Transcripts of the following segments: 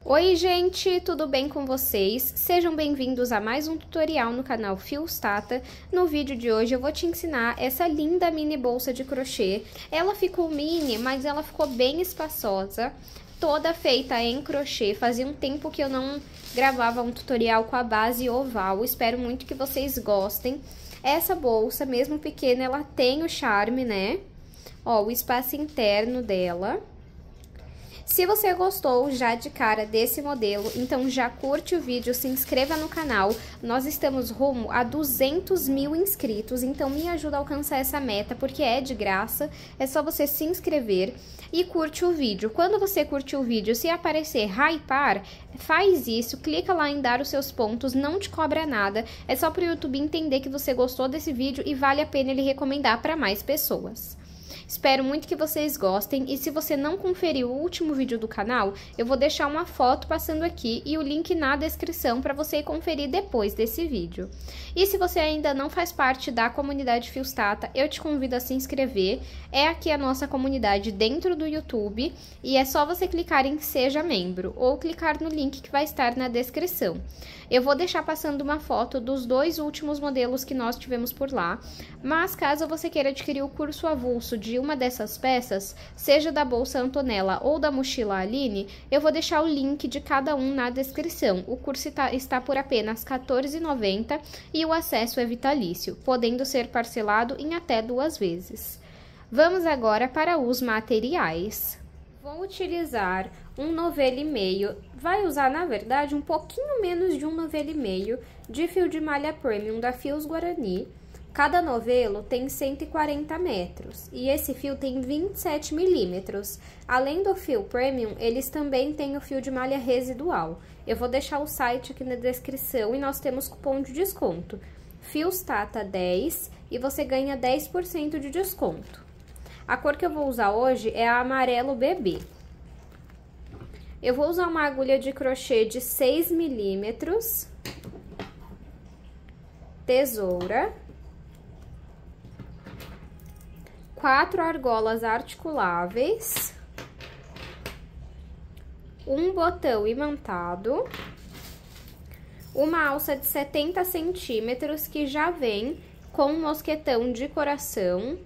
Oi gente, tudo bem com vocês? Sejam bem-vindos a mais um tutorial no canal Fios Tata. No vídeo de hoje eu vou te ensinar essa linda mini bolsa de crochê. Ela ficou mini, mas ela ficou bem espaçosa, toda feita em crochê. Fazia um tempo que eu não gravava um tutorial com a base oval, espero muito que vocês gostem. Essa bolsa, mesmo pequena, ela tem o charme, né? Ó, o espaço interno dela. Se você gostou já de cara desse modelo, então já curte o vídeo, se inscreva no canal. Nós estamos rumo a 200 mil inscritos, então me ajuda a alcançar essa meta, porque é de graça, é só você se inscrever e curte o vídeo. Quando você curte o vídeo, se aparecer hypar, faz isso, clica lá em dar os seus pontos, não te cobra nada, é só para o YouTube entender que você gostou desse vídeo e vale a pena ele recomendar para mais pessoas. Espero muito que vocês gostem e se você não conferiu o último vídeo do canal, eu vou deixar uma foto passando aqui e o link na descrição para você conferir depois desse vídeo. E se você ainda não faz parte da comunidade Fios Tata, eu te convido a se inscrever. É aqui a nossa comunidade dentro do YouTube e é só você clicar em Seja Membro ou clicar no link que vai estar na descrição. Eu vou deixar passando uma foto dos dois últimos modelos que nós tivemos por lá, mas caso você queira adquirir o curso avulso de uma dessas peças, seja da bolsa Antonella ou da mochila Aline, eu vou deixar o link de cada um na descrição. O curso está por apenas R$ 14,90 e o acesso é vitalício, podendo ser parcelado em até 2 vezes. Vamos agora para os materiais. Vou utilizar um novelo e meio, vai usar na verdade um pouquinho menos de um novelo e meio de fio de malha premium da Fios Guarani. Cada novelo tem 140 metros e esse fio tem 27 milímetros. Além do fio premium, eles também têm o fio de malha residual. Eu vou deixar o site aqui na descrição e nós temos cupom de desconto. Fios Tata 10 e você ganha 10% de desconto. A cor que eu vou usar hoje é a amarelo bebê. Eu vou usar uma agulha de crochê de 6 milímetros, tesoura, 4 argolas articuláveis, um botão imantado, uma alça de 70 centímetros que já vem com um mosquetão de coração.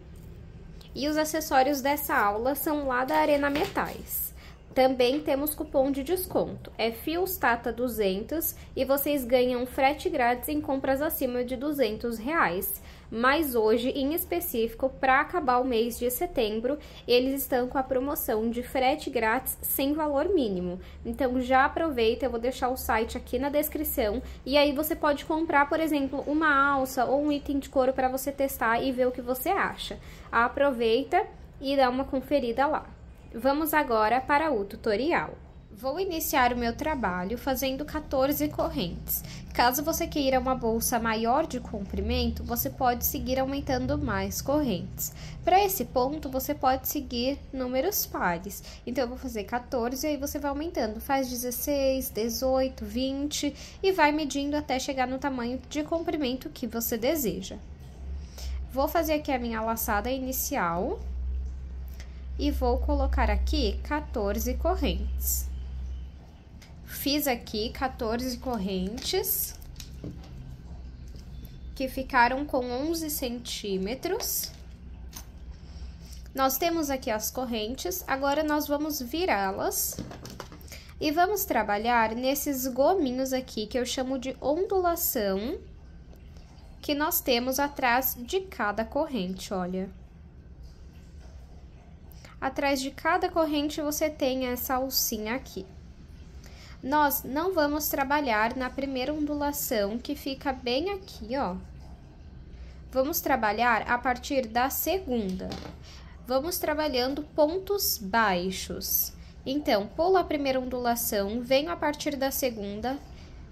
E os acessórios dessa aula são lá da Arena Metais. Também temos cupom de desconto, é Fios Tata 200 e vocês ganham frete grátis em compras acima de R$200. Mas hoje, em específico, para acabar o mês de setembro, eles estão com a promoção de frete grátis sem valor mínimo. Então já aproveita, eu vou deixar o site aqui na descrição e aí você pode comprar, por exemplo, uma alça ou um item de couro para você testar e ver o que você acha. Aproveita e dá uma conferida lá. Vamos agora para o tutorial. Vou iniciar o meu trabalho fazendo 14 correntes. Caso você queira uma bolsa maior de comprimento, você pode seguir aumentando mais correntes. Para esse ponto, você pode seguir números pares. Então, eu vou fazer 14 e aí você vai aumentando. Faz 16, 18, 20 e vai medindo até chegar no tamanho de comprimento que você deseja. Vou fazer aqui a minha laçada inicial e vou colocar aqui 14 correntes. Fiz aqui 14 correntes, que ficaram com 11 centímetros. Nós temos aqui as correntes, agora nós vamos virá-las e vamos trabalhar nesses gominhos aqui, que eu chamo de ondulação, que nós temos atrás de cada corrente, olha. Atrás de cada corrente você tem essa alcinha aqui. Nós não vamos trabalhar na primeira ondulação, que fica bem aqui, ó. Vamos trabalhar a partir da segunda. Vamos trabalhando pontos baixos. Então, pulo a primeira ondulação, venho a partir da segunda,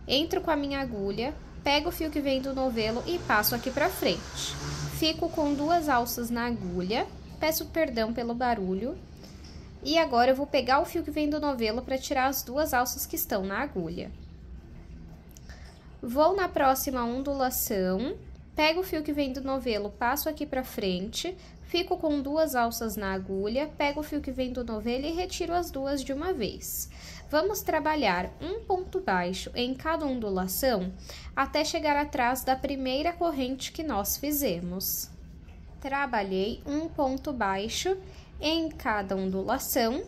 entro com a minha agulha, pego o fio que vem do novelo e passo aqui pra frente. Fico com 2 alças na agulha, peço perdão pelo barulho. E agora eu vou pegar o fio que vem do novelo para tirar as 2 alças que estão na agulha. Vou na próxima ondulação, Pego o fio que vem do novelo, passo aqui pra frente, fico com 2 alças na agulha, pego o fio que vem do novelo e retiro as 2 de uma vez. Vamos trabalhar um ponto baixo em cada ondulação até chegar atrás da primeira corrente que nós fizemos. Trabalhei um ponto baixo em cada ondulação.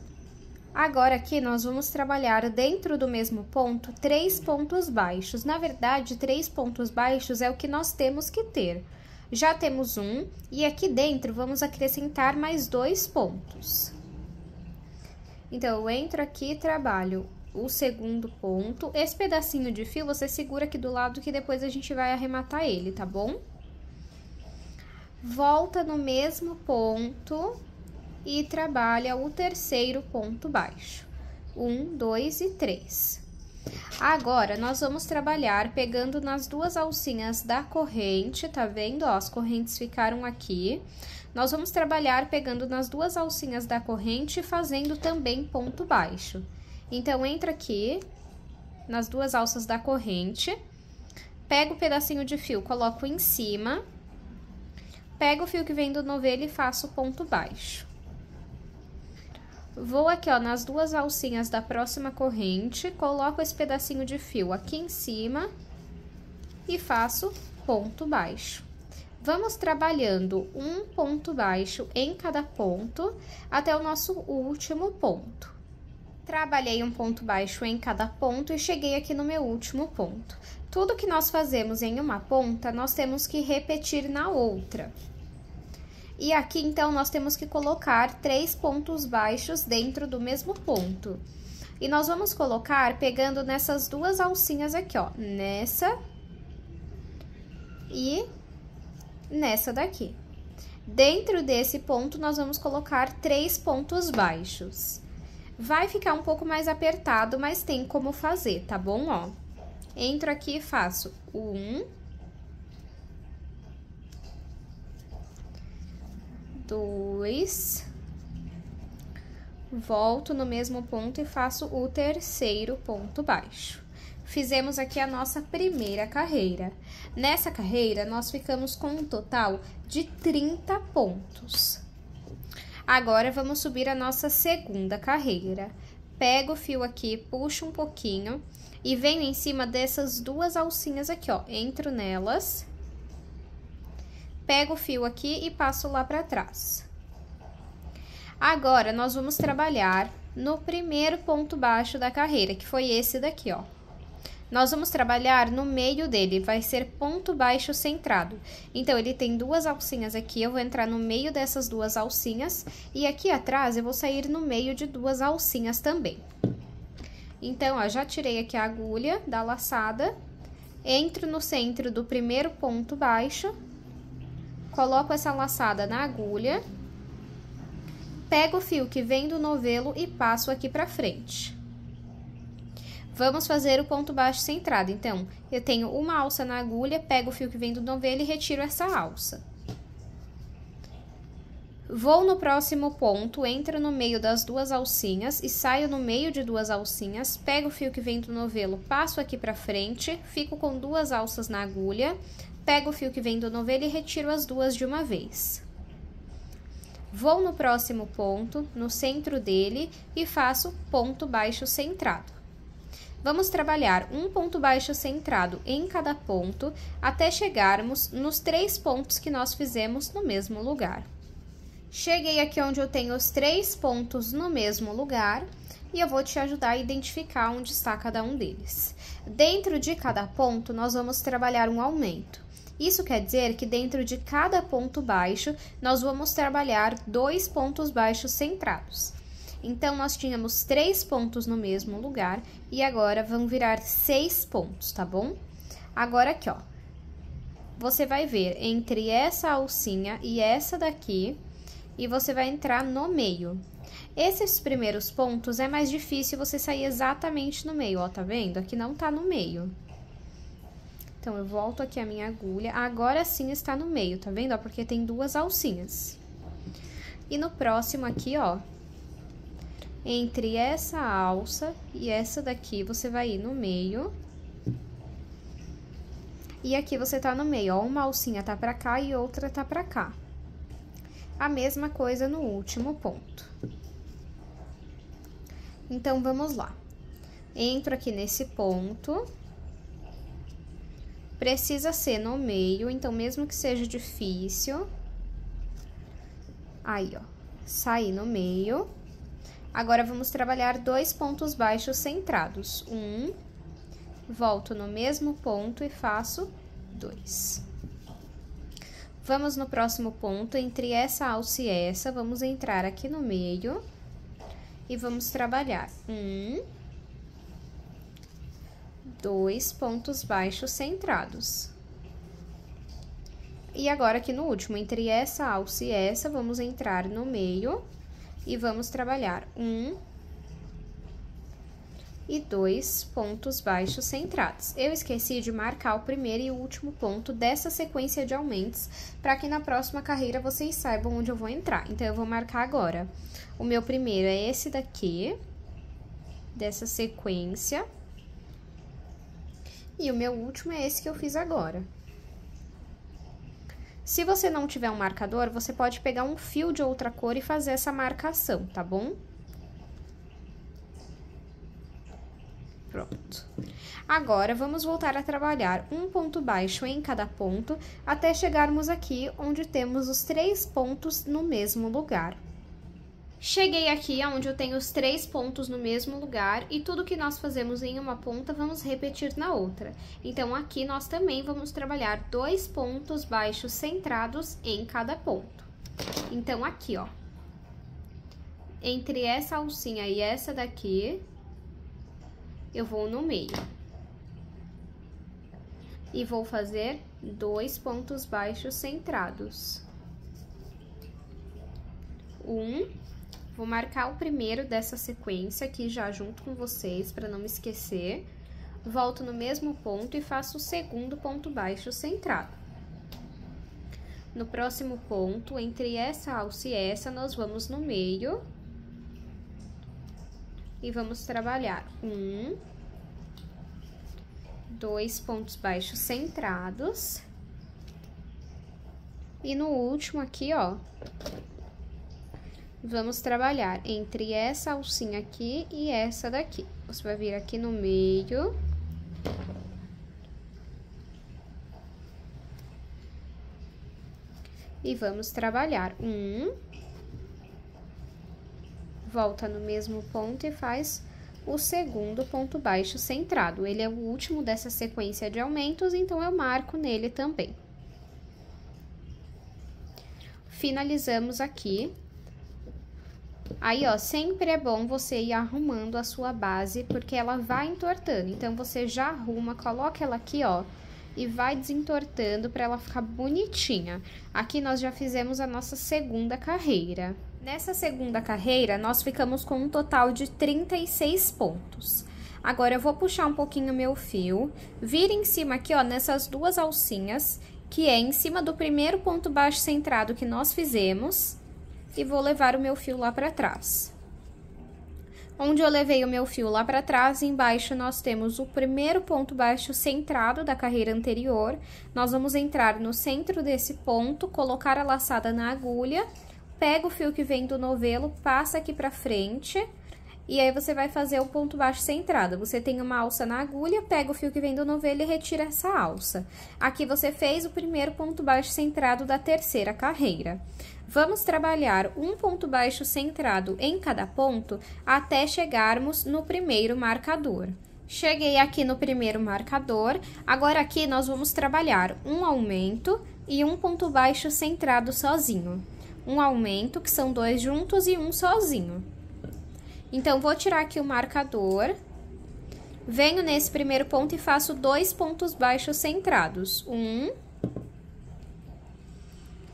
Agora aqui nós vamos trabalhar dentro do mesmo ponto 3 pontos baixos. Na verdade, 3 pontos baixos é o que nós temos que ter. Já temos um e aqui dentro vamos acrescentar mais 2 pontos. Então, eu entro aqui e trabalho o segundo ponto. Esse pedacinho de fio você segura aqui do lado que depois a gente vai arrematar ele, tá bom? Volta no mesmo ponto e trabalha o terceiro ponto baixo. 1, 2 e 3. Agora, nós vamos trabalhar pegando nas 2 alcinhas da corrente, tá vendo? Ó, as correntes ficaram aqui. Nós vamos trabalhar pegando nas 2 alcinhas da corrente e fazendo também ponto baixo. Então, entra aqui nas 2 alças da corrente, pego o pedacinho de fio, coloco em cima, pego o fio que vem do novelo e faço ponto baixo. Vou aqui, ó, nas 2 alcinhas da próxima corrente, coloco esse pedacinho de fio aqui em cima e faço ponto baixo. Vamos trabalhando um ponto baixo em cada ponto até o nosso último ponto. Trabalhei um ponto baixo em cada ponto e cheguei aqui no meu último ponto. Tudo que nós fazemos em uma ponta, nós temos que repetir na outra. E aqui, então, nós temos que colocar 3 pontos baixos dentro do mesmo ponto. E nós vamos colocar pegando nessas 2 alcinhas aqui, ó, nessa e nessa daqui. Dentro desse ponto, nós vamos colocar 3 pontos baixos. Vai ficar um pouco mais apertado, mas tem como fazer, tá bom? Ó, entro aqui e faço 1, 2, volto no mesmo ponto e faço o terceiro ponto baixo. Fizemos aqui a nossa primeira carreira. Nessa carreira, nós ficamos com um total de 30 pontos. Agora, vamos subir a nossa segunda carreira. Pego o fio aqui, puxo um pouquinho e venho em cima dessas 2 alcinhas aqui, ó. Entro nelas, pego o fio aqui e passo lá pra trás. Agora, nós vamos trabalhar no primeiro ponto baixo da carreira, que foi esse daqui, ó. Nós vamos trabalhar no meio dele, vai ser ponto baixo centrado. Então, ele tem 2 alcinhas aqui, eu vou entrar no meio dessas 2 alcinhas, e aqui atrás eu vou sair no meio de 2 alcinhas também. Então, ó, já tirei aqui a agulha da laçada, entro no centro do primeiro ponto baixo, coloco essa laçada na agulha, pego o fio que vem do novelo e passo aqui pra frente. Vamos fazer o ponto baixo centrado. Então, eu tenho uma alça na agulha, pego o fio que vem do novelo e retiro essa alça. Vou no próximo ponto, entro no meio das 2 alcinhas e saio no meio de 2 alcinhas, pego o fio que vem do novelo, passo aqui pra frente, fico com 2 alças na agulha, pego o fio que vem do novelo e retiro as 2 de uma vez. Vou no próximo ponto, no centro dele, e faço ponto baixo centrado. Vamos trabalhar um ponto baixo centrado em cada ponto, até chegarmos nos 3 pontos que nós fizemos no mesmo lugar. Cheguei aqui onde eu tenho os 3 pontos no mesmo lugar, e eu vou te ajudar a identificar onde está cada um deles. Dentro de cada ponto, nós vamos trabalhar um aumento. Isso quer dizer que dentro de cada ponto baixo, nós vamos trabalhar 2 pontos baixos centrados. Então, nós tínhamos 3 pontos no mesmo lugar e agora vão virar 6 pontos, tá bom? Agora aqui, ó, você vai ver entre essa alcinha e essa daqui e você vai entrar no meio. Esses primeiros pontos é mais difícil você sair exatamente no meio, ó, tá vendo? Aqui não tá no meio. Então, eu volto aqui a minha agulha, agora sim está no meio, tá vendo? Ó, porque tem 2 alcinhas. E no próximo aqui, ó, entre essa alça e essa daqui, você vai ir no meio. E aqui você tá no meio, ó, uma alcinha tá pra cá e outra tá pra cá. A mesma coisa no último ponto. Então, vamos lá. Entro aqui nesse ponto. Precisa ser no meio, então mesmo que seja difícil. Aí, ó, saí no meio. Agora, vamos trabalhar 2 pontos baixos centrados. Volto no mesmo ponto e faço 2. Vamos no próximo ponto, entre essa alça e essa, vamos entrar aqui no meio e vamos trabalhar 2 pontos baixos centrados. E agora, aqui no último, entre essa alça e essa, vamos entrar no meio e vamos trabalhar e 2 pontos baixos centrados. Eu esqueci de marcar o primeiro e o último ponto dessa sequência de aumentos, para que na próxima carreira vocês saibam onde eu vou entrar. Então, eu vou marcar agora. O meu primeiro é esse daqui, dessa sequência. E o meu último é esse que eu fiz agora. Se você não tiver um marcador, você pode pegar um fio de outra cor e fazer essa marcação, tá bom? Pronto. Agora, vamos voltar a trabalhar um ponto baixo em cada ponto, até chegarmos aqui, onde temos os 3 pontos no mesmo lugar. Cheguei aqui, onde eu tenho os 3 pontos no mesmo lugar, e tudo que nós fazemos em uma ponta, vamos repetir na outra. Então, aqui nós também vamos trabalhar 2 pontos baixos centrados em cada ponto. Então, aqui, ó, entre essa alcinha e essa daqui, eu vou no meio. E vou fazer 2 pontos baixos centrados. Vou marcar o primeiro dessa sequência aqui já junto com vocês, para não me esquecer. Volto no mesmo ponto e faço o segundo ponto baixo centrado. No próximo ponto, entre essa alça e essa, nós vamos no meio. E vamos trabalhar 2 pontos baixos centrados. E no último aqui, ó, vamos trabalhar entre essa alcinha aqui e essa daqui. Você vai vir aqui no meio. E vamos trabalhar volta no mesmo ponto e faz o segundo ponto baixo centrado. Ele é o último dessa sequência de aumentos, então eu marco nele também. Finalizamos aqui. Aí, ó, sempre é bom você ir arrumando a sua base, porque ela vai entortando. Então, você já arruma, coloca ela aqui, ó, e vai desentortando para ela ficar bonitinha. Aqui nós já fizemos a nossa segunda carreira. Nessa segunda carreira, nós ficamos com um total de 36 pontos. Agora, eu vou puxar um pouquinho meu fio, vir em cima aqui, ó, nessas 2 alcinhas, que é em cima do primeiro ponto baixo centrado que nós fizemos, e vou levar o meu fio lá pra trás. Onde eu levei o meu fio lá pra trás, embaixo nós temos o primeiro ponto baixo centrado da carreira anterior. Nós vamos entrar no centro desse ponto, colocar a laçada na agulha, pega o fio que vem do novelo, passa aqui pra frente, e aí você vai fazer o ponto baixo centrado. Você tem uma alça na agulha, pega o fio que vem do novelo e retira essa alça. Aqui você fez o primeiro ponto baixo centrado da terceira carreira. Vamos trabalhar um ponto baixo centrado em cada ponto até chegarmos no primeiro marcador. Cheguei aqui no primeiro marcador, agora aqui nós vamos trabalhar um aumento e um ponto baixo centrado sozinho. Um aumento, que são 2 juntos, e um sozinho. Então, vou tirar aqui o marcador, venho nesse primeiro ponto e faço 2 pontos baixos centrados.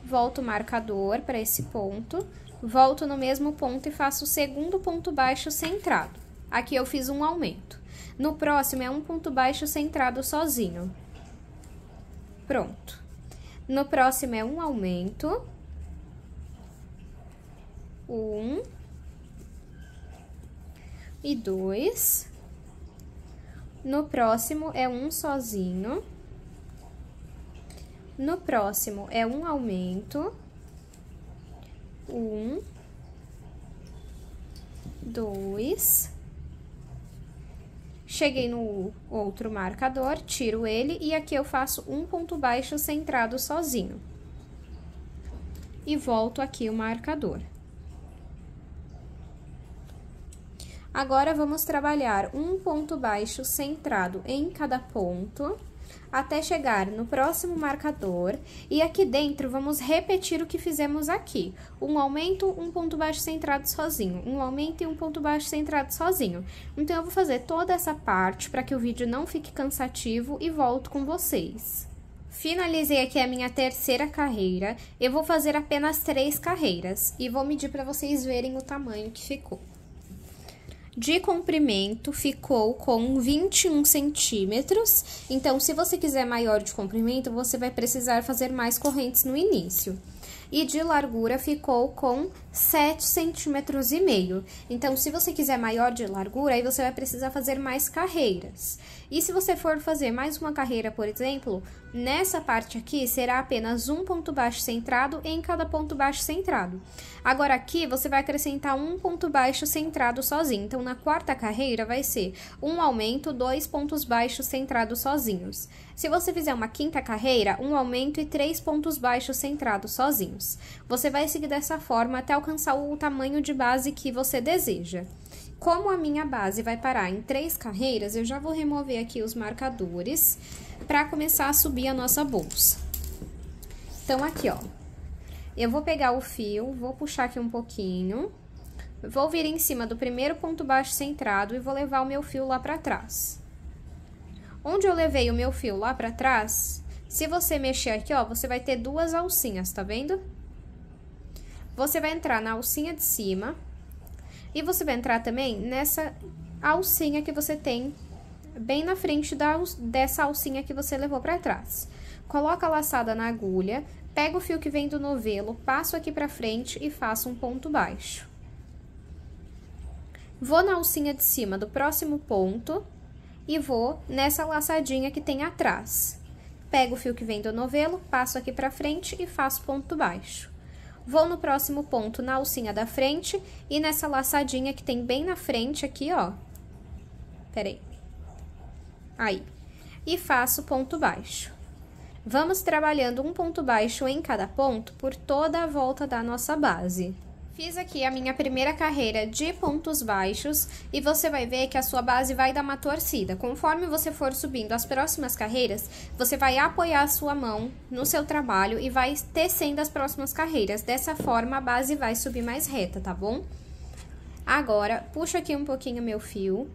Volto o marcador para esse ponto, volto no mesmo ponto e faço o segundo ponto baixo centrado. Aqui eu fiz um aumento. No próximo é um ponto baixo centrado sozinho. Pronto. No próximo é um aumento. 1 e 2. No próximo é um sozinho. No próximo, é um aumento. 1, 2. Cheguei no outro marcador, tiro ele e aqui eu faço um ponto baixo centrado sozinho. E volto aqui o marcador. Agora, vamos trabalhar um ponto baixo centrado em cada ponto, até chegar no próximo marcador, e aqui dentro vamos repetir o que fizemos aqui. Um aumento, um ponto baixo centrado sozinho, um aumento e um ponto baixo centrado sozinho. Então, eu vou fazer toda essa parte para que o vídeo não fique cansativo e volto com vocês. Finalizei aqui a minha terceira carreira, eu vou fazer apenas 3 carreiras, e vou medir para vocês verem o tamanho que ficou. De comprimento, ficou com 21 centímetros, então, se você quiser maior de comprimento, você vai precisar fazer mais correntes no início. E de largura, ficou com 7,5 centímetros. Então, se você quiser maior de largura, aí você vai precisar fazer mais carreiras. E se você for fazer mais uma carreira, por exemplo, nessa parte aqui, será apenas um ponto baixo centrado em cada ponto baixo centrado. Agora, aqui, você vai acrescentar um ponto baixo centrado sozinho. Então, na quarta carreira, vai ser um aumento, 2 pontos baixos centrados sozinhos. Se você fizer uma quinta carreira, um aumento e 3 pontos baixos centrados sozinhos. Você vai seguir dessa forma até alcançar o tamanho de base que você deseja. Como a minha base vai parar em 3 carreiras, eu já vou remover aqui os marcadores para começar a subir a nossa bolsa. Então, aqui, ó, eu vou pegar o fio, vou puxar aqui um pouquinho, vou vir em cima do primeiro ponto baixo centrado e vou levar o meu fio lá para trás. Onde eu levei o meu fio lá para trás, se você mexer aqui, ó, você vai ter 2 alcinhas, tá vendo? Você vai entrar na alcinha de cima e você vai entrar também nessa alcinha que você tem bem na frente dessa alcinha que você levou para trás. Coloca a laçada na agulha, pega o fio que vem do novelo, passo aqui para frente e faço um ponto baixo. Vou na alcinha de cima do próximo ponto e vou nessa laçadinha que tem atrás. Pego o fio que vem do novelo, passo aqui para frente e faço ponto baixo. Vou no próximo ponto na alcinha da frente e nessa laçadinha que tem bem na frente aqui, ó. Peraí. Aí. E faço ponto baixo. Vamos trabalhando um ponto baixo em cada ponto por toda a volta da nossa base. Fiz aqui a minha primeira carreira de pontos baixos e você vai ver que a sua base vai dar uma torcida. Conforme você for subindo as próximas carreiras, você vai apoiar a sua mão no seu trabalho e vai tecendo as próximas carreiras. Dessa forma, a base vai subir mais reta, tá bom? Agora, puxo aqui um pouquinho meu fio,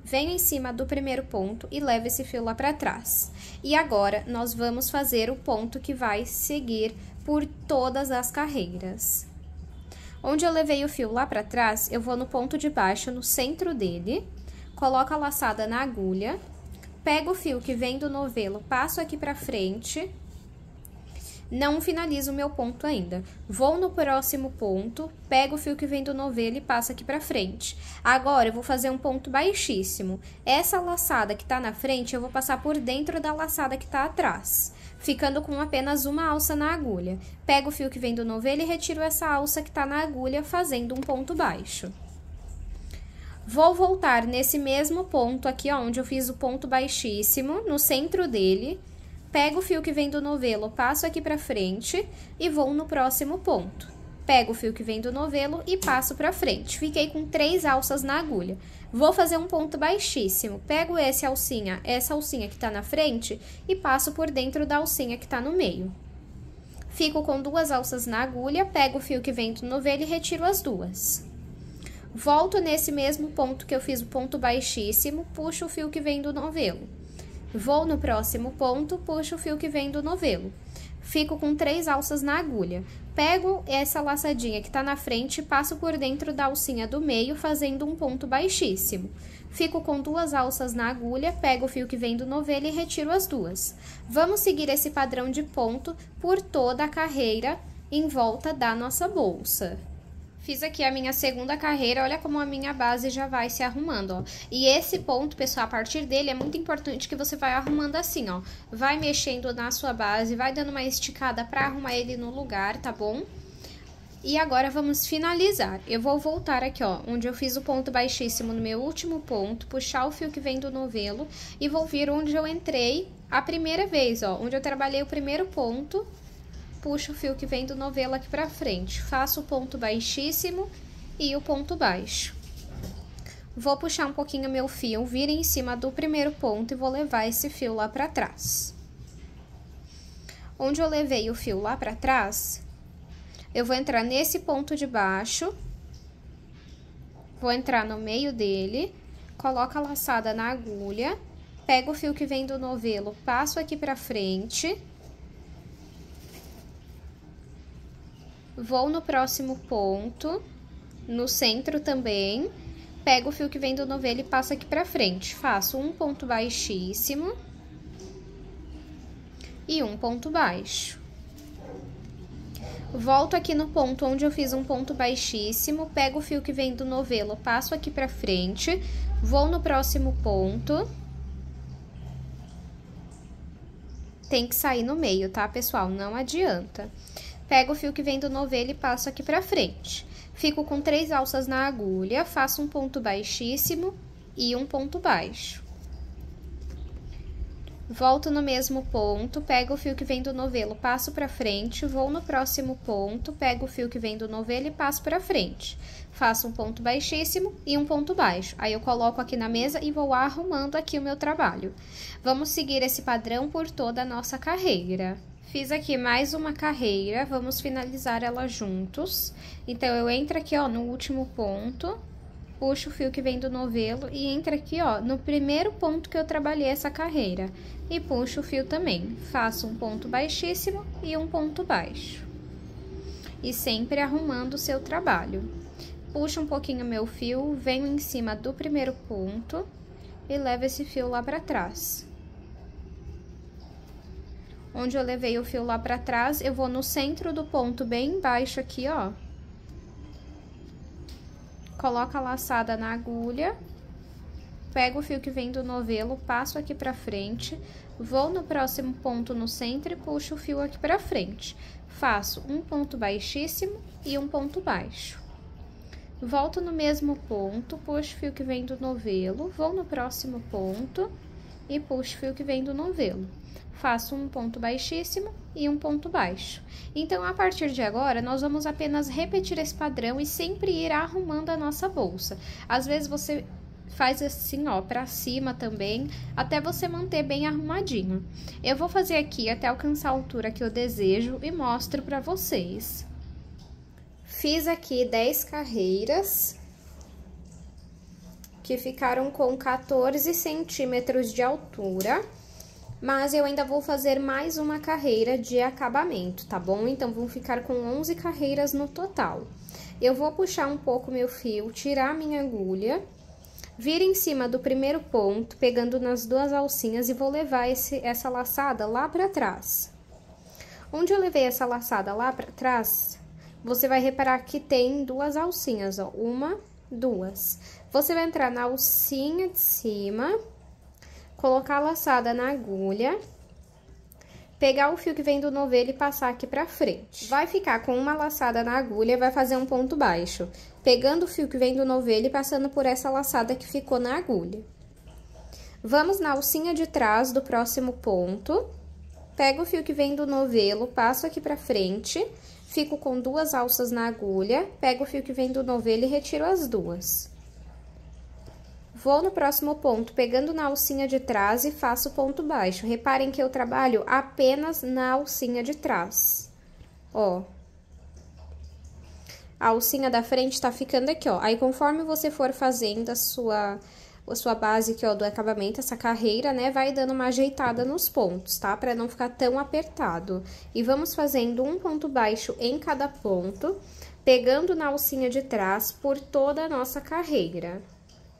venho em cima do primeiro ponto e levo esse fio lá para trás. E agora, nós vamos fazer o ponto que vai seguir por todas as carreiras. Onde eu levei o fio lá para trás, eu vou no ponto de baixo, no centro dele, coloco a laçada na agulha, pego o fio que vem do novelo, passo aqui para frente, não finalizo o meu ponto ainda. Vou no próximo ponto, pego o fio que vem do novelo e passo aqui para frente. Agora, eu vou fazer um ponto baixíssimo. Essa laçada que tá na frente, eu vou passar por dentro da laçada que tá atrás, ficando com apenas uma alça na agulha. Pego o fio que vem do novelo e retiro essa alça que tá na agulha, fazendo um ponto baixo. Vou voltar nesse mesmo ponto aqui, ó, onde eu fiz o ponto baixíssimo, no centro dele. Pego o fio que vem do novelo, passo aqui pra frente e vou no próximo ponto. Pego o fio que vem do novelo e passo pra frente. Fiquei com 3 alças na agulha. Vou fazer um ponto baixíssimo. Pego essa alcinha que tá na frente e passo por dentro da alcinha que tá no meio. Fico com 2 alças na agulha, pego o fio que vem do novelo e retiro as 2. Volto nesse mesmo ponto que eu fiz o ponto baixíssimo, puxo o fio que vem do novelo. Vou no próximo ponto, puxo o fio que vem do novelo. Fico com 3 alças na agulha. Pego essa laçadinha que tá na frente e passo por dentro da alcinha do meio, fazendo um ponto baixíssimo. Fico com 2 alças na agulha, pego o fio que vem do novelo e retiro as 2. Vamos seguir esse padrão de ponto por toda a carreira em volta da nossa bolsa. Fiz aqui a minha segunda carreira, olha como a minha base já vai se arrumando, ó. E esse ponto, pessoal, a partir dele é muito importante que você vai arrumando assim, ó. Vai mexendo na sua base, vai dando uma esticada pra arrumar ele no lugar, tá bom? E agora vamos finalizar. Eu vou voltar aqui, ó, onde eu fiz o ponto baixíssimo no meu último ponto, puxar o fio que vem do novelo e vou vir onde eu entrei a primeira vez, ó, onde eu trabalhei o primeiro ponto. Puxo o fio que vem do novelo aqui pra frente, faço o ponto baixíssimo e o ponto baixo. Vou puxar um pouquinho meu fio, vir em cima do primeiro ponto e vou levar esse fio lá pra trás. Onde eu levei o fio lá pra trás, eu vou entrar nesse ponto de baixo, vou entrar no meio dele, coloco a laçada na agulha, pego o fio que vem do novelo, passo aqui pra frente. Vou no próximo ponto, no centro também, pego o fio que vem do novelo e passo aqui pra frente. Faço um ponto baixíssimo e um ponto baixo. Volto aqui no ponto onde eu fiz um ponto baixíssimo, pego o fio que vem do novelo, passo aqui pra frente, vou no próximo ponto. Tem que sair no meio, tá, pessoal? Não adianta. Pego o fio que vem do novelo e passo aqui pra frente. Fico com 3 alças na agulha, faço um ponto baixíssimo e um ponto baixo. Volto no mesmo ponto, pego o fio que vem do novelo, passo pra frente, vou no próximo ponto, pego o fio que vem do novelo e passo pra frente. Faço um ponto baixíssimo e um ponto baixo. Aí eu coloco aqui na mesa e vou arrumando aqui o meu trabalho. Vamos seguir esse padrão por toda a nossa carreira. Fiz aqui mais uma carreira, vamos finalizar ela juntos. Então, eu entro aqui, ó, no último ponto, puxo o fio que vem do novelo e entro aqui, ó, no primeiro ponto que eu trabalhei essa carreira. E puxo o fio também. Faço um ponto baixíssimo e um ponto baixo. E sempre arrumando o seu trabalho. Puxo um pouquinho meu fio, venho em cima do primeiro ponto e levo esse fio lá pra trás. Onde eu levei o fio lá pra trás, eu vou no centro do ponto bem embaixo aqui, ó. Coloco a laçada na agulha, pego o fio que vem do novelo, passo aqui pra frente, vou no próximo ponto no centro e puxo o fio aqui pra frente. Faço um ponto baixíssimo e um ponto baixo. Volto no mesmo ponto, puxo o fio que vem do novelo, vou no próximo ponto e puxo o fio que vem do novelo. Faço um ponto baixíssimo e um ponto baixo. Então, a partir de agora, nós vamos apenas repetir esse padrão e sempre ir arrumando a nossa bolsa. Às vezes, você faz assim, ó, pra cima também, até você manter bem arrumadinho. Eu vou fazer aqui até alcançar a altura que eu desejo e mostro pra vocês. Fiz aqui 10 carreiras, que ficaram com 14 centímetros de altura. Mas eu ainda vou fazer mais uma carreira de acabamento, tá bom? Então, vão ficar com 11 carreiras no total. Eu vou puxar um pouco meu fio, tirar a minha agulha, vir em cima do primeiro ponto, pegando nas 2 alcinhas e vou levar essa laçada lá pra trás. Onde eu levei essa laçada lá pra trás, você vai reparar que tem 2 alcinhas, ó. 1, 2. Você vai entrar na alcinha de cima, colocar a laçada na agulha, pegar o fio que vem do novelo e passar aqui pra frente. Vai ficar com uma laçada na agulha, vai fazer um ponto baixo, pegando o fio que vem do novelo e passando por essa laçada que ficou na agulha. Vamos na alcinha de trás do próximo ponto, pego o fio que vem do novelo, passo aqui pra frente, fico com 2 alças na agulha, pego o fio que vem do novelo e retiro as 2. Vou no próximo ponto, pegando na alcinha de trás e faço ponto baixo. Reparem que eu trabalho apenas na alcinha de trás, ó. A alcinha da frente tá ficando aqui, ó. Aí, conforme você for fazendo a sua base aqui, ó, do acabamento, essa carreira, né, vai dando uma ajeitada nos pontos, tá? Pra não ficar tão apertado. E vamos fazendo um ponto baixo em cada ponto, pegando na alcinha de trás por toda a nossa carreira.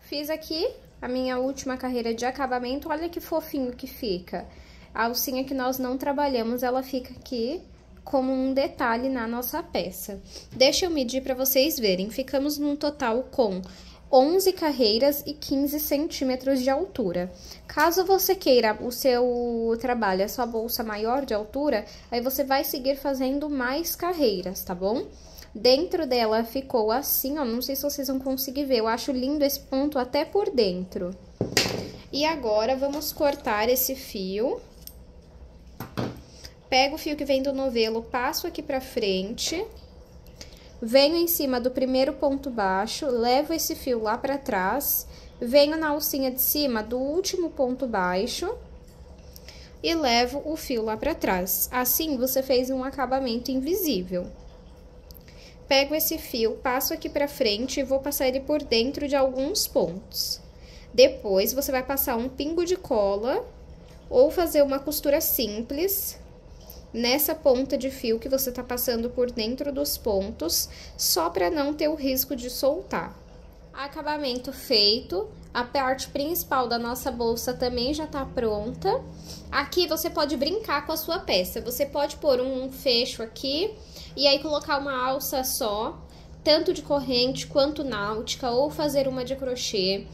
Fiz aqui a minha última carreira de acabamento, olha que fofinho que fica. A alcinha que nós não trabalhamos, ela fica aqui como um detalhe na nossa peça. Deixa eu medir para vocês verem. Ficamos num total com 11 carreiras e 15 centímetros de altura. Caso você queira o seu trabalho, a sua bolsa maior de altura, aí você vai seguir fazendo mais carreiras, tá bom? Dentro dela ficou assim, ó, não sei se vocês vão conseguir ver, eu acho lindo esse ponto até por dentro. E agora, vamos cortar esse fio. Pego o fio que vem do novelo, passo aqui pra frente. Venho em cima do primeiro ponto baixo, levo esse fio lá pra trás. Venho na alcinha de cima do último ponto baixo. E levo o fio lá pra trás. Assim, você fez um acabamento invisível. Pego esse fio, passo aqui pra frente e vou passar ele por dentro de alguns pontos. Depois, você vai passar um pingo de cola ou fazer uma costura simples nessa ponta de fio que você tá passando por dentro dos pontos, só para não ter o risco de soltar. Acabamento feito, a parte principal da nossa bolsa também já tá pronta. Aqui você pode brincar com a sua peça, você pode pôr um fecho aqui e aí colocar uma alça só, tanto de corrente quanto náutica, ou fazer uma de crochê.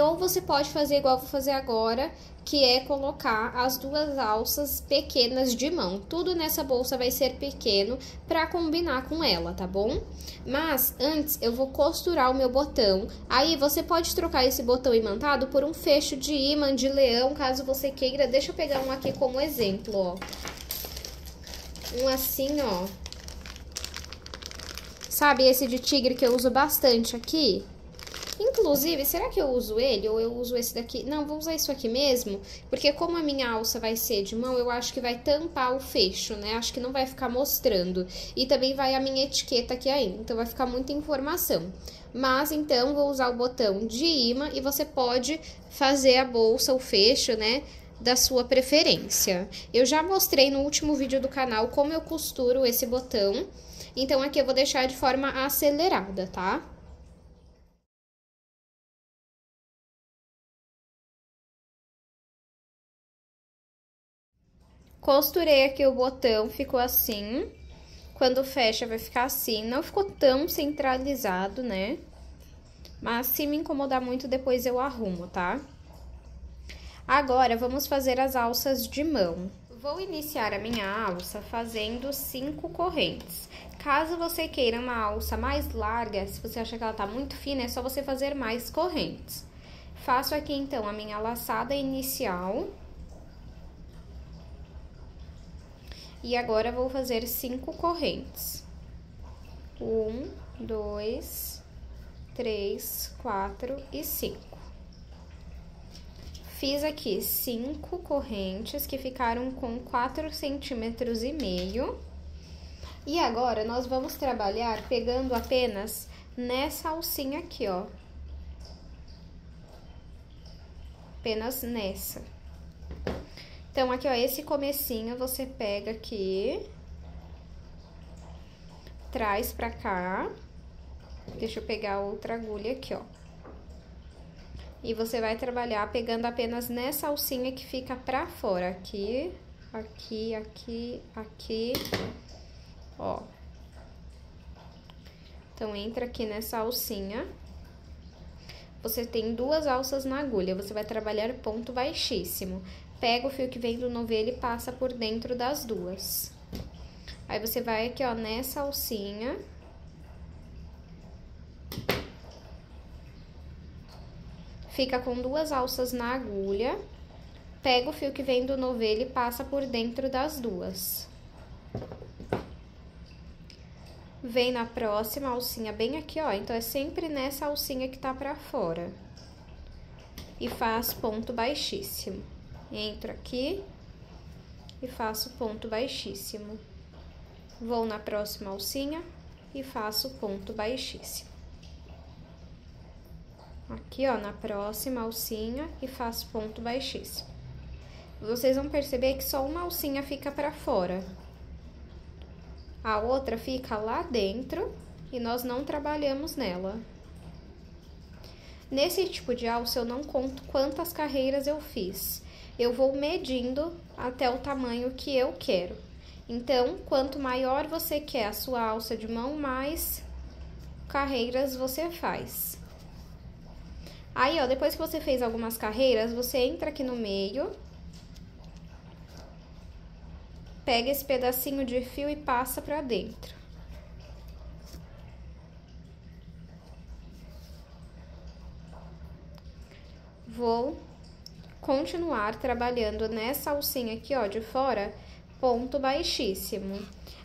Ou você pode fazer igual eu vou fazer agora, que é colocar as duas alças pequenas de mão. Tudo nessa bolsa vai ser pequeno para combinar com ela, tá bom? Mas antes eu vou costurar o meu botão. Aí você pode trocar esse botão imantado por um fecho de imã de leão, caso você queira. Deixa eu pegar um aqui como exemplo, ó. Um assim, ó. Sabe esse de tigre que eu uso bastante aqui? Inclusive, será que eu uso ele ou eu uso esse daqui? Não, vou usar isso aqui mesmo, porque como a minha alça vai ser de mão, eu acho que vai tampar o fecho, né? Acho que não vai ficar mostrando. E também vai a minha etiqueta aqui ainda, então vai ficar muita informação. Mas, então, vou usar o botão de imã e você pode fazer a bolsa, o fecho, né? Da sua preferência. Eu já mostrei no último vídeo do canal como eu costuro esse botão. Então, aqui eu vou deixar de forma acelerada, tá? Costurei aqui o botão, ficou assim. Quando fecha, vai ficar assim. Não ficou tão centralizado, né? Mas se me incomodar muito, depois eu arrumo, tá? Agora, vamos fazer as alças de mão. Vou iniciar a minha alça fazendo 5 correntes. Caso você queira uma alça mais larga, se você achar que ela tá muito fina, é só você fazer mais correntes. Faço aqui, então, a minha laçada inicial. E agora, vou fazer 5 correntes. 1, 2, 3, 4 e 5. Fiz aqui 5 correntes que ficaram com 4,5 centímetros. E agora, nós vamos trabalhar pegando apenas nessa alcinha aqui, ó. Apenas nessa. Então, aqui, ó, esse comecinho você pega aqui, traz pra cá. Deixa eu pegar outra agulha aqui, ó. E você vai trabalhar pegando apenas nessa alcinha que fica pra fora. Aqui, aqui, aqui, aqui, ó. Então, entra aqui nessa alcinha. Você tem 2 alças na agulha, você vai trabalhar ponto baixíssimo. Pega o fio que vem do novelo e passa por dentro das 2. Aí, você vai aqui, ó, nessa alcinha. Fica com 2 alças na agulha, pega o fio que vem do novelo e passa por dentro das 2. Vem na próxima alcinha bem aqui, ó, então é sempre nessa alcinha que tá pra fora. E faz ponto baixíssimo. Entro aqui e faço ponto baixíssimo. Vou na próxima alcinha e faço ponto baixíssimo. Aqui, ó, na próxima alcinha e faço ponto baixíssimo. Vocês vão perceber que só uma alcinha fica pra fora. A outra fica lá dentro e nós não trabalhamos nela. Nesse tipo de alça, eu não conto quantas carreiras eu fiz. Eu vou medindo até o tamanho que eu quero. Então, quanto maior você quer a sua alça de mão, mais carreiras você faz. Aí, ó, depois que você fez algumas carreiras, você entra aqui no meio, pega esse pedacinho de fio e passa pra dentro. Vou continuar trabalhando nessa alcinha aqui, ó, de fora, ponto baixíssimo.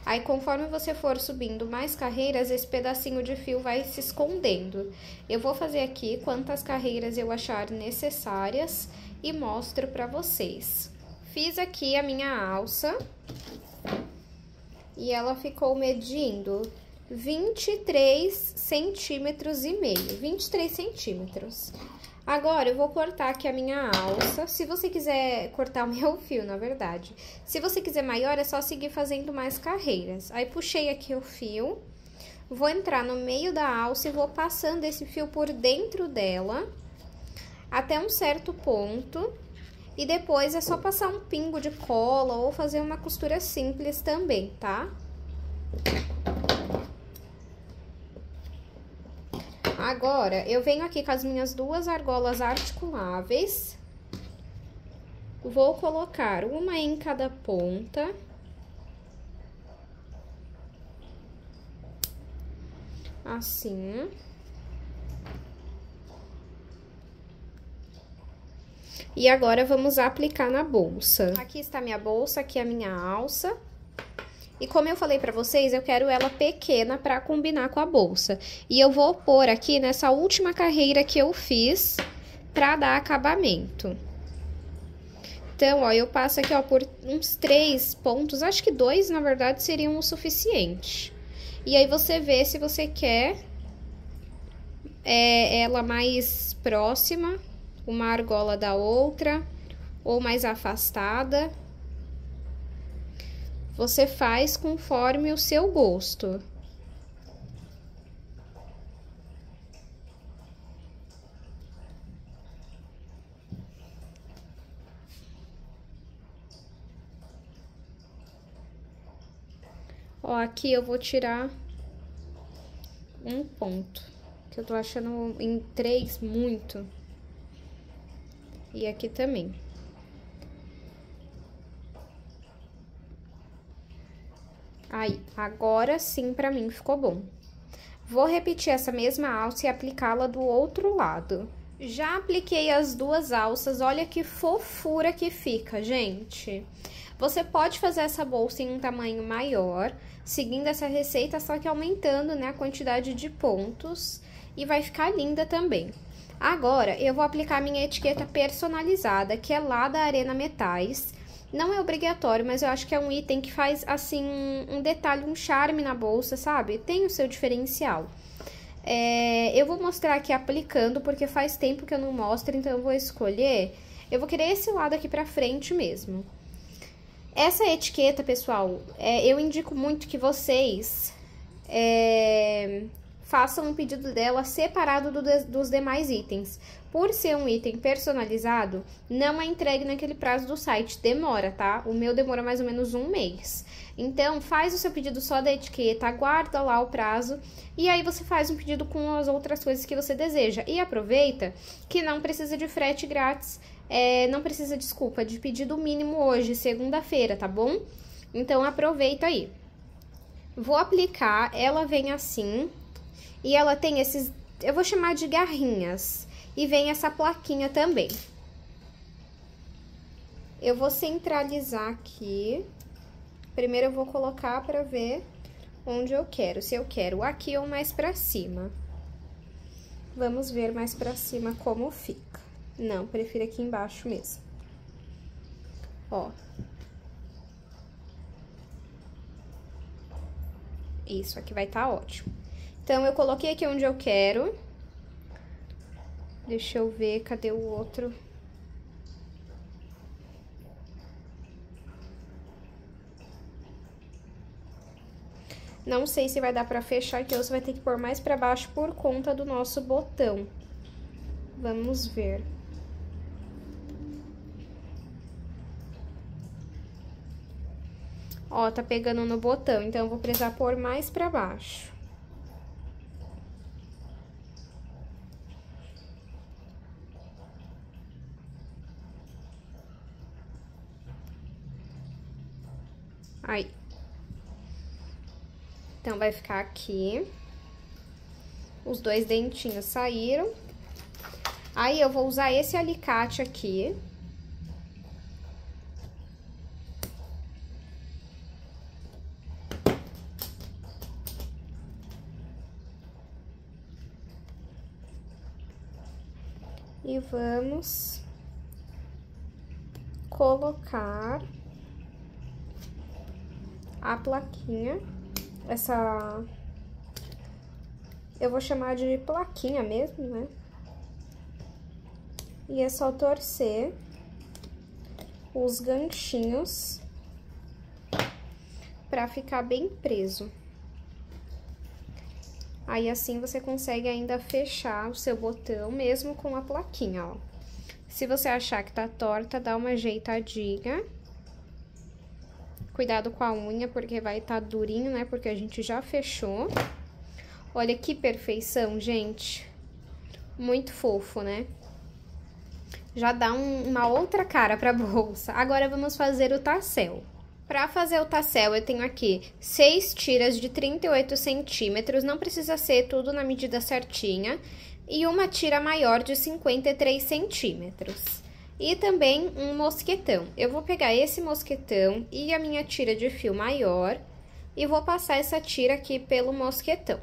Aí, conforme você for subindo mais carreiras, esse pedacinho de fio vai se escondendo. Eu vou fazer aqui quantas carreiras eu achar necessárias e mostro pra vocês. Fiz aqui a minha alça e ela ficou medindo 23 centímetros e meio, 23 centímetros. Agora, eu vou cortar aqui a minha alça, se você quiser cortar o meu fio, na verdade. Se você quiser maior, é só seguir fazendo mais carreiras. Aí, puxei aqui o fio, vou entrar no meio da alça e vou passando esse fio por dentro dela, até um certo ponto. E depois é só passar um pingo de cola ou fazer uma costura simples também, tá? Agora, eu venho aqui com as minhas duas argolas articuláveis, vou colocar uma em cada ponta. Assim. E agora, vamos aplicar na bolsa. Aqui está minha bolsa, aqui é a minha alça. E como eu falei pra vocês, eu quero ela pequena pra combinar com a bolsa. E eu vou pôr aqui nessa última carreira que eu fiz pra dar acabamento. Então, ó, eu passo aqui, ó, por uns 3 pontos. Acho que 2, na verdade, seriam o suficiente. E aí, você vê se você quer ela mais próxima, uma argola da outra, ou mais afastada. Você faz conforme o seu gosto. Ó, aqui eu vou tirar um ponto, que eu tô achando em 3 muito. E aqui também. Aí, agora sim pra mim ficou bom. Vou repetir essa mesma alça e aplicá-la do outro lado. Já apliquei as duas alças, olha que fofura que fica, gente. Você pode fazer essa bolsa em um tamanho maior, seguindo essa receita, só que aumentando, né, a quantidade de pontos, e vai ficar linda também. Agora, eu vou aplicar a minha etiqueta personalizada, que é lá da Arena Metais. Não é obrigatório, mas eu acho que é um item que faz, assim, um detalhe, um charme na bolsa, sabe? Tem o seu diferencial. Eu vou mostrar aqui aplicando, porque faz tempo que eu não mostro, então eu vou escolher. Eu vou querer esse lado aqui pra frente mesmo. Essa etiqueta, pessoal, eu indico muito que vocês façam um pedido dela separado dos demais itens. Por ser um item personalizado, não é entregue naquele prazo do site, demora, tá? O meu demora mais ou menos 1 mês. Então, faz o seu pedido só da etiqueta, aguarda lá o prazo, e aí você faz um pedido com as outras coisas que você deseja. E aproveita que não precisa de frete grátis, não precisa, desculpa, de pedido mínimo hoje, segunda-feira, tá bom? Então, aproveita aí. Vou aplicar, ela vem assim, e ela tem esses, eu vou chamar de garrinhas. E vem essa plaquinha também. Eu vou centralizar aqui. Primeiro eu vou colocar pra ver onde eu quero. Se eu quero aqui ou mais pra cima. Vamos ver mais pra cima como fica. Não, prefiro aqui embaixo mesmo. Ó. Isso aqui vai tá ótimo. Então, eu coloquei aqui onde eu quero. Deixa eu ver, cadê o outro? Não sei se vai dar pra fechar aqui ou se vai ter que pôr mais pra baixo por conta do nosso botão. Vamos ver. Ó, tá pegando no botão, então eu vou precisar pôr mais pra baixo. Aí. Então, vai ficar aqui. Os dois dentinhos saíram. Aí, eu vou usar esse alicate aqui. E vamos colocar a plaquinha, essa, eu vou chamar de plaquinha mesmo, né? E é só torcer os ganchinhos pra ficar bem preso. Aí, assim, você consegue ainda fechar o seu botão, mesmo com a plaquinha, ó. Se você achar que tá torta, dá uma ajeitadinha. Cuidado com a unha, porque vai estar durinho, né? Porque a gente já fechou. Olha que perfeição, gente. Muito fofo, né? Já dá uma outra cara pra bolsa. Agora, vamos fazer o tassel. Para fazer o tassel, eu tenho aqui 6 tiras de 38 centímetros, não precisa ser tudo na medida certinha, e uma tira maior de 53 centímetros. E também um mosquetão. Eu vou pegar esse mosquetão e a minha tira de fio maior e vou passar essa tira aqui pelo mosquetão.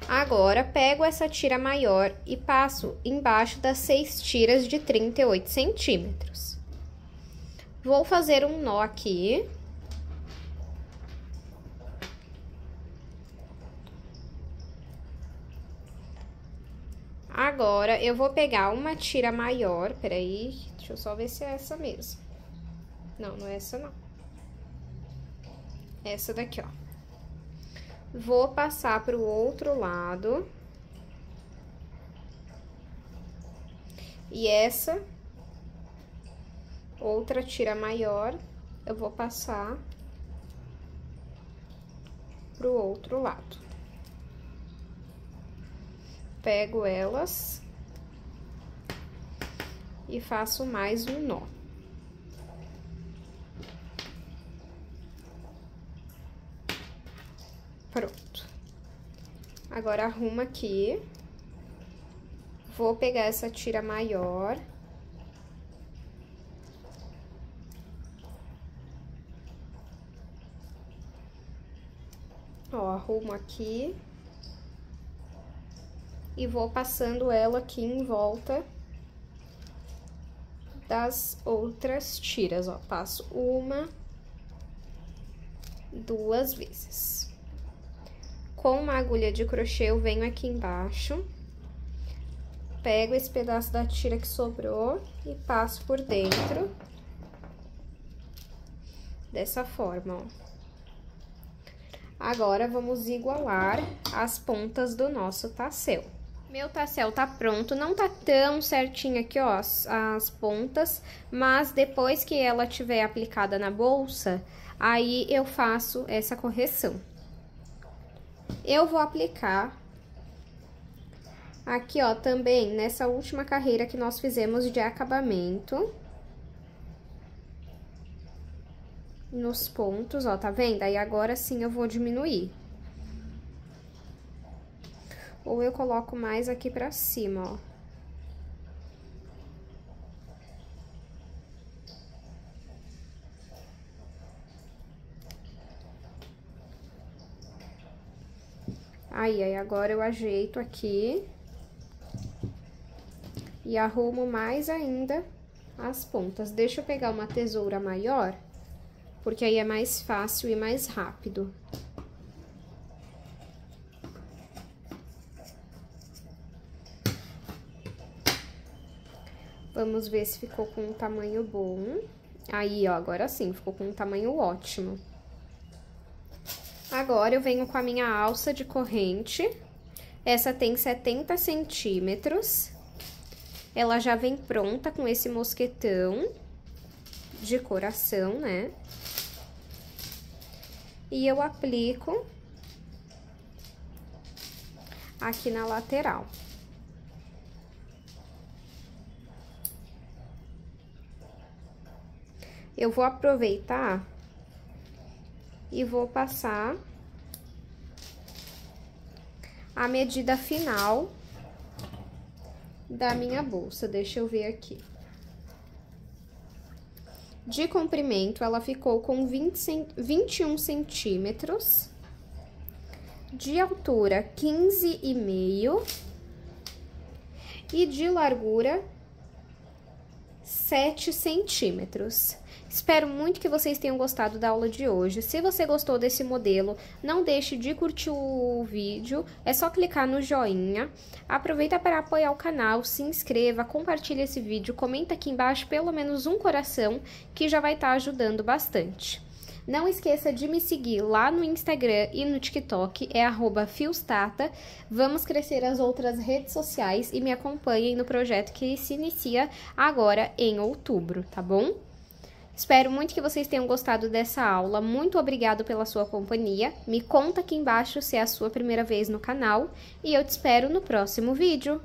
Agora, pego essa tira maior e passo embaixo das 6 tiras de 38 centímetros. Vou fazer um nó aqui. Agora, eu vou pegar uma tira maior, peraí, deixa eu só ver se é essa mesmo. Não, não é essa não. Essa daqui, ó. Vou passar pro outro lado. E essa outra tira maior, eu vou passar pro outro lado. Pego elas e faço mais um nó. Pronto. Agora, arrumo aqui. Vou pegar essa tira maior. Ó, arrumo aqui. E vou passando ela aqui em volta das outras tiras, ó. Passo uma, 2 vezes. Com uma agulha de crochê, eu venho aqui embaixo, pego esse pedaço da tira que sobrou e passo por dentro, dessa forma, ó. Agora, vamos igualar as pontas do nosso tassel. Meu tassel tá pronto, não tá tão certinho aqui, ó, as pontas, mas depois que ela tiver aplicada na bolsa, aí eu faço essa correção. Eu vou aplicar aqui, ó, também nessa última carreira que nós fizemos de acabamento. Nos pontos, ó, tá vendo? Aí agora sim eu vou diminuir. Ou eu coloco mais aqui pra cima, ó. Aí agora eu ajeito aqui. E arrumo mais ainda as pontas. Deixa eu pegar uma tesoura maior, porque aí é mais fácil e mais rápido. Vamos ver se ficou com um tamanho bom. Aí, ó, agora sim, ficou com um tamanho ótimo. Agora, eu venho com a minha alça de corrente. Essa tem 70 centímetros. Ela já vem pronta com esse mosquetão de coração, né? e eu aplico aqui na lateral. Eu vou aproveitar e vou passar a medida final da minha bolsa. Deixa eu ver aqui. De comprimento, ela ficou com 21 centímetros. De altura, 15,5. E de largura, 7 centímetros. Espero muito que vocês tenham gostado da aula de hoje. Se você gostou desse modelo, não deixe de curtir o vídeo. É só clicar no joinha. Aproveita para apoiar o canal, se inscreva, compartilhe esse vídeo, comenta aqui embaixo pelo menos um coração, que já vai estar ajudando bastante. Não esqueça de me seguir lá no Instagram e no TikTok, é @fiostata. Vamos crescer as outras redes sociais e me acompanhem no projeto que se inicia agora em outubro, tá bom? Espero muito que vocês tenham gostado dessa aula. Muito obrigado pela sua companhia. Me conta aqui embaixo se é a sua primeira vez no canal e eu te espero no próximo vídeo.